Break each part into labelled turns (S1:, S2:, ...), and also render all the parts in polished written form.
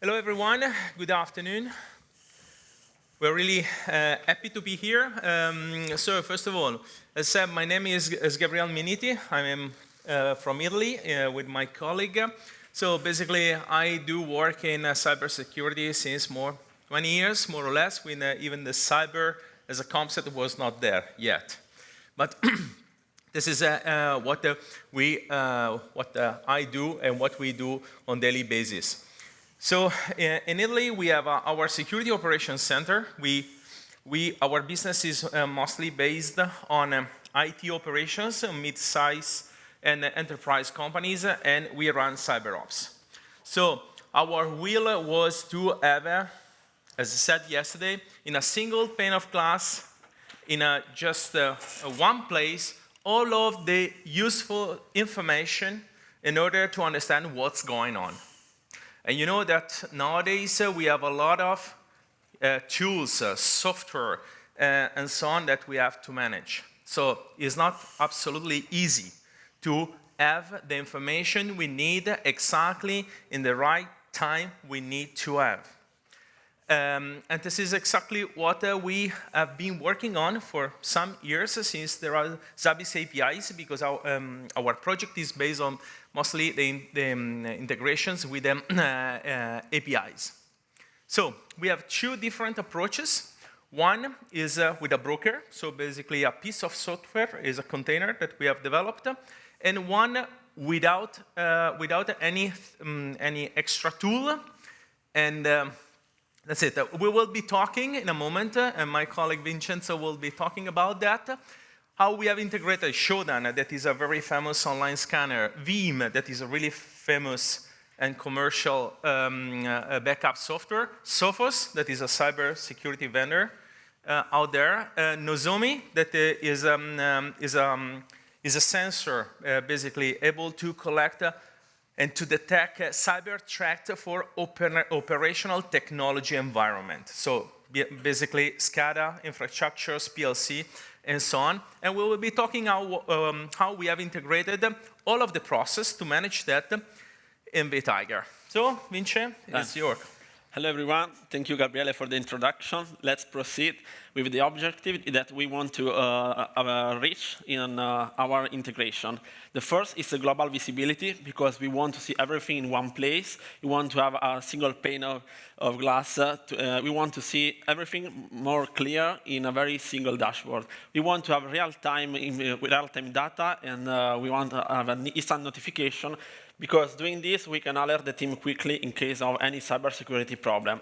S1: Hello, everyone. Good afternoon. We're really happy to be here. So first of all, as said, my name is Gabriele Minniti. I am from Italy with my colleague. So basically, I do work in cybersecurity since 20 years, more or less, when even the cyber as a concept was not there yet. But this is what I do and what we do on daily basis. So in Italy, we have our security operations center. Our business is mostly based on IT operations, mid-size and enterprise companies, and we run cyber ops. So our will was to have, as I said yesterday, in a single pane of glass, in just one place, all of the useful information in order to understand what's going on. And you know that nowadays we have a lot of tools, software, and so on that we have to manage. So it's not absolutely easy to have the information we need exactly in the right time we need to have. And this is exactly what we have been working on for some years since there are Zabbix APIs, because our project is based on mostly the integrations with the APIs. So we have two different approaches. One is with a broker, so basically a piece of software is a container that we have developed, and one without any extra tool. And that's it. We will be talking in a moment, and my colleague Vincenzo will be talking about that, how we have integrated Shodan, that is a very famous online scanner, Veeam, that is a really famous and commercial backup software, Sophos, that is a cyber security vendor out there, Nozomi, that is a sensor basically able to collect and to detect cyber threat for operational technology environment. So basically SCADA, infrastructures, PLC, and so on. And we will be talking how we have integrated all of the process to manage that in vTiger. So, Vince, it's yours.
S2: Hello, everyone. Thank you, Gabriele, for the introduction. Let's proceed with the objective that we want to reach in our integration. The first is the global visibility, because we want to see everything in one place. We want to have a single pane of glass. We want to see everything more clear in a very single dashboard. We want to have real-time data, and we want to have an instant notification, because doing this, we can alert the team quickly in case of any cybersecurity problem.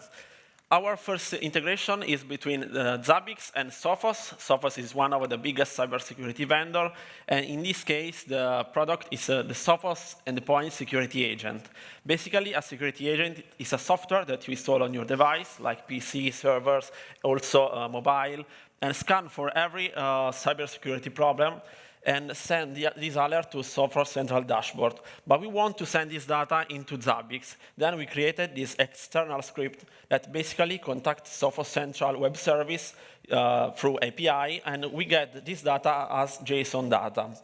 S2: Our first integration is between Zabbix and Sophos. Sophos is one of the biggest cybersecurity vendors, and in this case, the product is the Sophos Endpoint Security Agent. Basically, a security agent is a software that you install on your device, like PC, servers, also mobile, and scan for every cybersecurity problem, and send this alert to Sophos Central Dashboard. But we want to send this data into Zabbix. Then we created this external script that basically contacts Sophos Central Web Service through API, and we get this data as JSON data.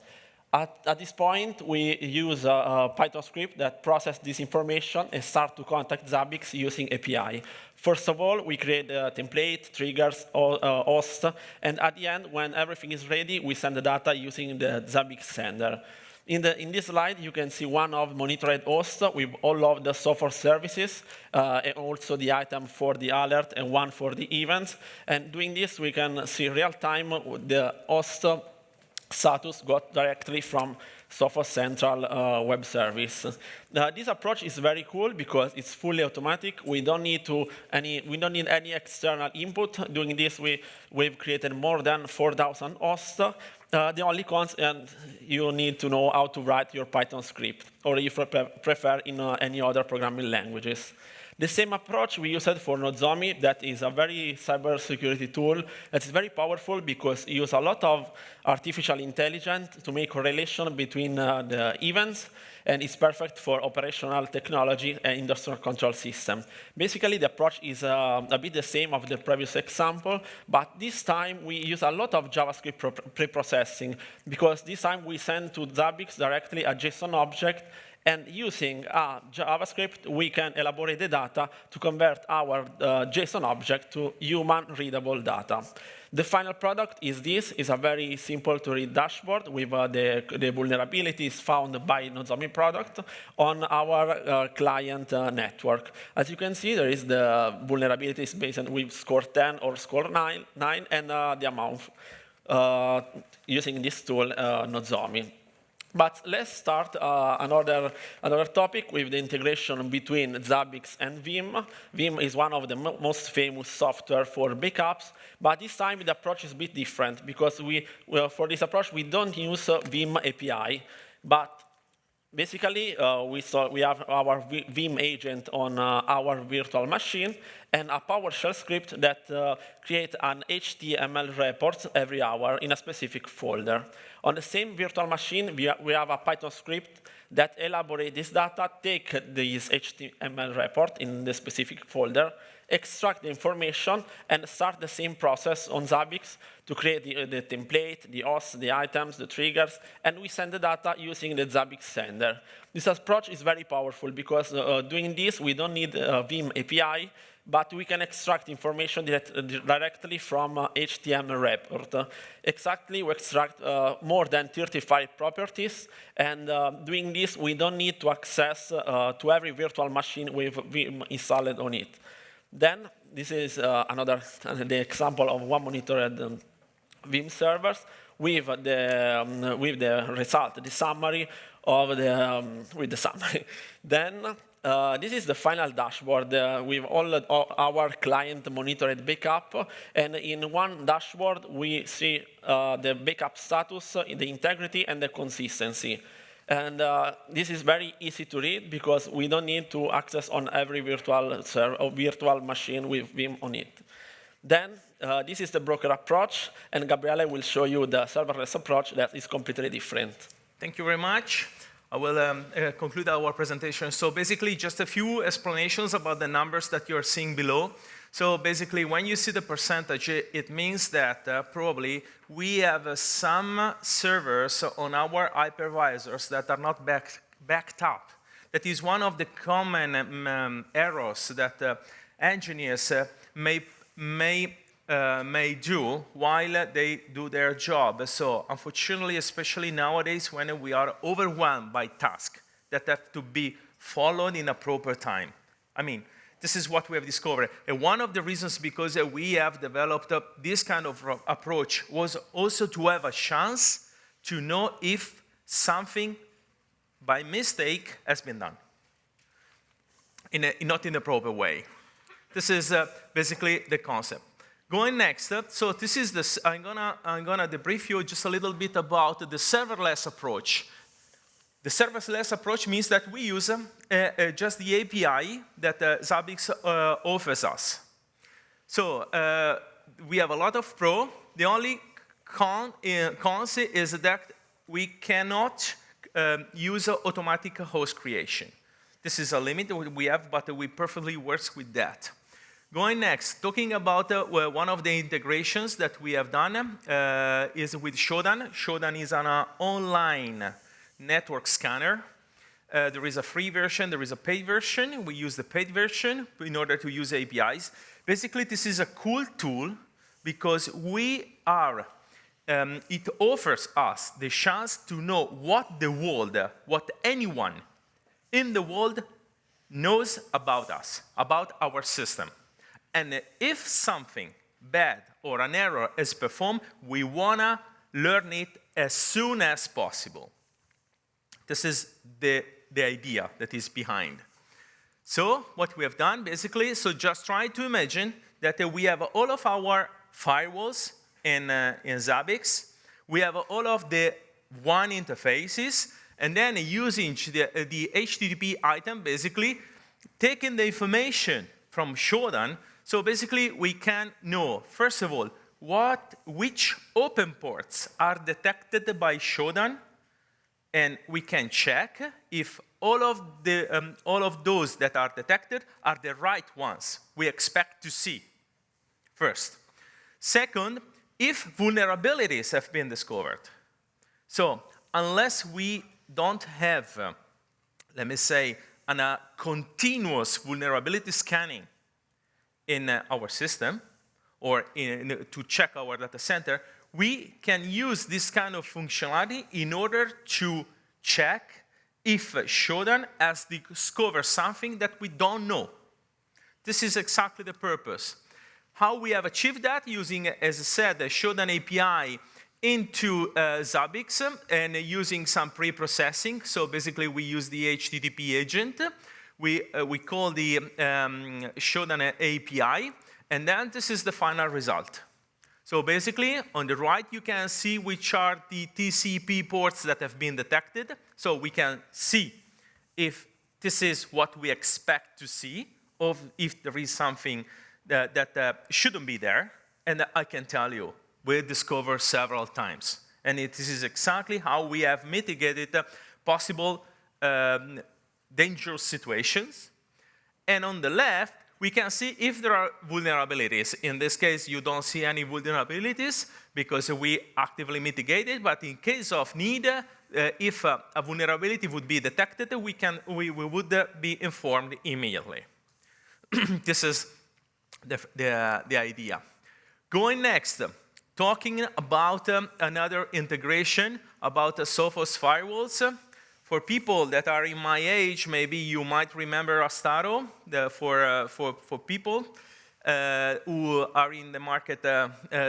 S2: At this point, we use a Python script that processes this information and start to contact Zabbix using API. First of all, we create a template, triggers, host, and at the end, when everything is ready, we send the data using the Zabbix sender. In this slide, you can see one of monitored hosts with all of the software services, and also the item for the alert and one for the events. And doing this, we can see real-time the host status got directly from Sophos Central Web Service. This approach is very cool because it's fully automatic. We don't need any external input. Doing this, we've created more than 4,000 hosts. The only constant you need to know how to write your Python script, or if you prefer in any other programming languages. The same approach we used for Nozomi, that is a very cybersecurity tool that is very powerful because it uses a lot of artificial intelligence to make correlation between the events, and it's perfect for operational technology and industrial control system. Basically, the approach is a bit the same of the previous example, but this time we use a lot of JavaScript pre-processing, because this time we send to Zabbix directly a JSON object, And using JavaScript, we can elaborate the data to convert our JSON object to human-readable data. The final product is this. It's a very simple-to-read dashboard with the vulnerabilities found by Nozomi product on our client network. As you can see, there is the vulnerabilities based on with score 10 or score 9 and the amount using this tool, Nozomi. But let's start another topic with the integration between Zabbix and Veeam. Veeam is one of the most famous software for backups, but this time the approach is a bit different because for this approach we don't use Veeam API, but basically we have our Veeam agent on our virtual machine and a PowerShell script that creates an HTML report every hour in a specific folder. On the same virtual machine, we have a Python script that elaborates this data, take this HTML report in the specific folder, extract the information, and start the same process on Zabbix to create the template, the hosts, the items, the triggers, and we send the data using the Zabbix sender. This approach is very powerful because doing this, we don't need Veeam API, but we can extract information directly from HTML report. Exactly, we extract more than 35 properties, and doing this, we don't need to access to every virtual machine with Veeam installed on it. Then, this is the example of one monitored Veeam servers with the result, the summary of with the summary. Then, this is the final dashboard with all our client monitored backup. And in one dashboard, we see the backup status, the integrity, and the consistency. And this is very easy to read because we don't need to access on every virtual machine with Veeam on it. Then, this is the broker approach, and Gabriele will show you the serverless approach that is completely different.
S1: Thank you very much. I will conclude our presentation. So basically, just a few explanations about the numbers that you're seeing below. So basically, when you see the percentage, it means that probably we have some servers on our hypervisors that are not backed up. That is one of the common errors that engineers may do while they do their job. So unfortunately, especially nowadays when we are overwhelmed by tasks that have to be followed in a proper time. I mean, this is what we have discovered. And one of the reasons because we have developed this kind of approach was also to have a chance to know if something by mistake has been done, not in the proper way. This is basically the concept. Going next, so this is this. I'm gonna debrief you just a little bit about the serverless approach. The serverless approach means that we use just the API that Zabbix offers us. So we have a lot of pro. The only cons is that we cannot use automatic host creation. This is a limit we have, but we perfectly works with that. Going next, talking about one of the integrations that we have done is with Shodan. Shodan is an online network scanner. There is a free version, there is a paid version. We use the paid version in order to use APIs. Basically, this is a cool tool because it offers us the chance to know what the world, what anyone in the world knows about us, about our system. And if something bad or an error is performed, we wanna learn it as soon as possible. This is the idea that is behind. So what we have done, basically, so just try to imagine that we have all of our firewalls in Zabbix. We have all of the WAN interfaces, and then using the HTTP item, basically, taking the information from Shodan. So basically, we can know, first of all, which open ports are detected by Shodan, and we can check if all of those that are detected are the right ones we expect to see, first. Second, if vulnerabilities have been discovered. So unless we don't have let me say, a continuous vulnerability scanning in our system or to check our data center, we can use this kind of functionality in order to check if Shodan has discovered something that we don't know. This is exactly the purpose. How we have achieved that using, as I said, the Shodan API into Zabbix and using some pre-processing. So basically, we use the HTTP agent. We call the Shodan API, and then this is the final result. So basically, on the right, you can see which are the TCP ports that have been detected. So we can see if this is what we expect to see, or if there is something that shouldn't be there. And I can tell you, we discovered several times. And this is exactly how we have mitigated possible dangerous situations. And on the left, we can see if there are vulnerabilities. In this case, you don't see any vulnerabilities because we actively mitigate it. But in case of need, if a vulnerability would be detected, we would be informed immediately. This is the idea. Going next, talking about another integration about Sophos firewalls. For people that are in my age, maybe you might remember Astaro, for people who are in the market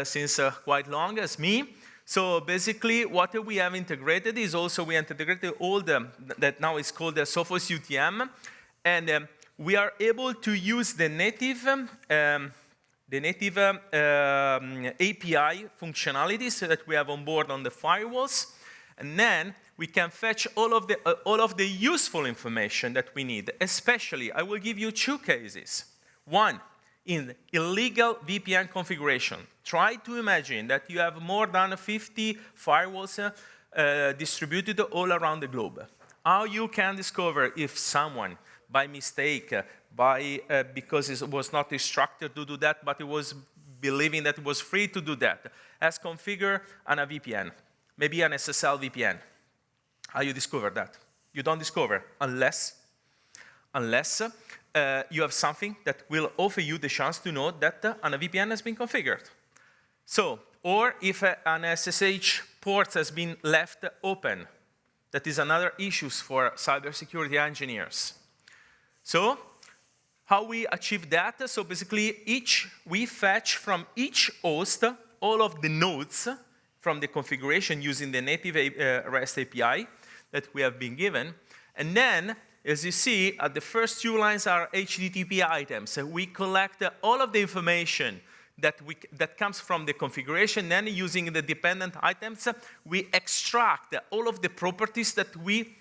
S1: since quite long as me. So basically, what we have integrated is also we integrated all that now is called the Sophos UTM, and we are able to use the native API functionalities that we have on board on the firewalls, and then we can fetch all of the useful information that we need. Especially, I will give you two cases. One, in illegal VPN configuration. Try to imagine that you have more than 50 firewalls distributed all around the globe. How you can discover if someone, by mistake, because it was not instructed to do that, but it was believing that it was free to do that, has configured a VPN, maybe an SSL VPN. How you discover that? You don't discover unless you have something that will offer you the chance to know that a VPN has been configured. So, or if an SSH port has been left open, that is another issue for cybersecurity engineers. So, how we achieve that? So basically, we fetch from each host all of the nodes from the configuration using the native REST API that we have been given. And then, as you see, the first two lines are HTTP items. So we collect all of the information that comes from the configuration. Then, using the dependent items, we extract all of the properties that we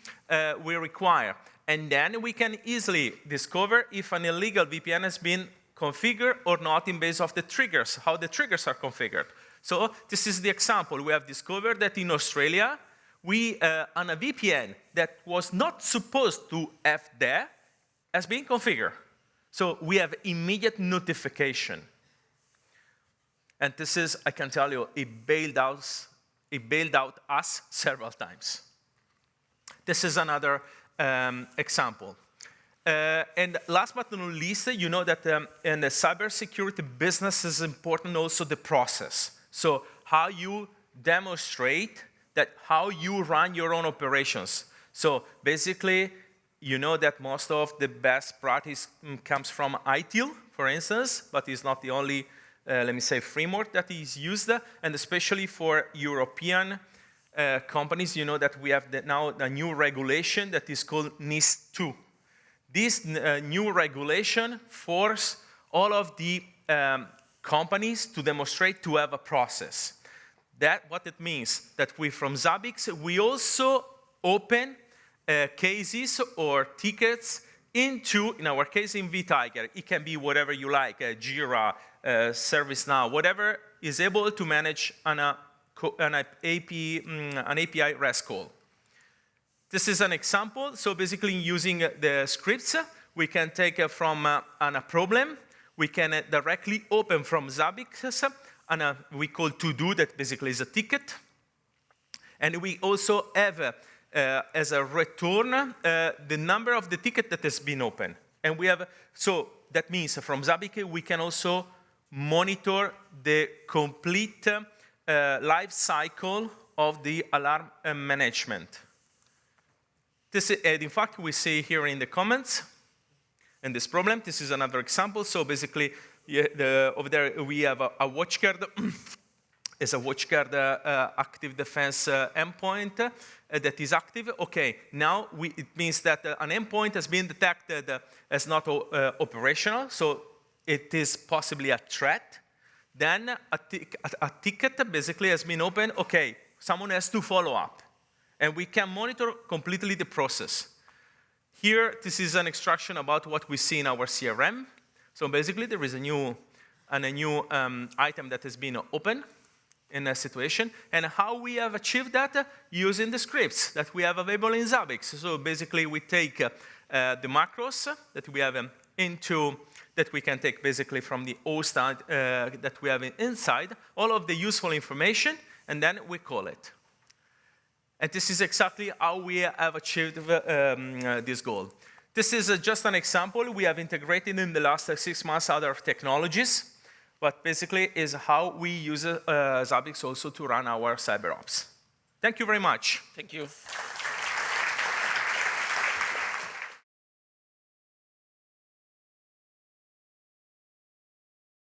S1: require. And then we can easily discover if an illegal VPN has been configured or not in base of the triggers, how the triggers are configured. So this is the example. We have discovered that in Australia, on a VPN that was not supposed to have there has been configured. So we have immediate notification. And this is, I can tell you, it bailed out us several times. This is another example. And last but not least, you know that in the cybersecurity business is important also the process. So how you demonstrate that how you run your own operations. So basically, you know that most of the best practice comes from ITIL, for instance, but it's not the only, let me say, framework that is used, and especially for European companies, you know that we have now a new regulation that is called NIS2. This new regulation forces all of the companies to demonstrate to have a process. What it means that we from Zabbix, we also open cases or tickets into, in our case, in vTiger. It can be whatever you like, Jira, ServiceNow, whatever is able to manage an API REST call. This is an example. So basically, using the scripts, we can take from a problem. We can directly open from Zabbix, and we call to-do, that basically is a ticket. And we also have as a return the number of the ticket that has been opened. And we have, so that means from Zabbix we can also monitor the complete life cycle of the alarm management. This is, and in fact, we see here in the comments, in this problem, this is another example. So basically, over there we have a WatchGuard. It's a WatchGuard active defense endpoint that is active. Okay, now it means that an endpoint has been detected as not operational, so it is possibly a threat. Then a ticket basically has been opened. Okay, someone has to follow up. And we can monitor completely the process. Here, this is an extraction about what we see in our CRM. So basically, there is a new item that has been opened in a situation, and how we have achieved that using the scripts that we have available in Zabbix. So basically, we take the macros that we have that we can take basically from the host that we have inside, all of the useful information, and then we call it. And this is exactly how we have achieved this goal. This is just an example. We have integrated in the last 6 months other technologies, but basically is how we use Zabbix also to run our CyberOps. Thank you very much.
S2: Thank you.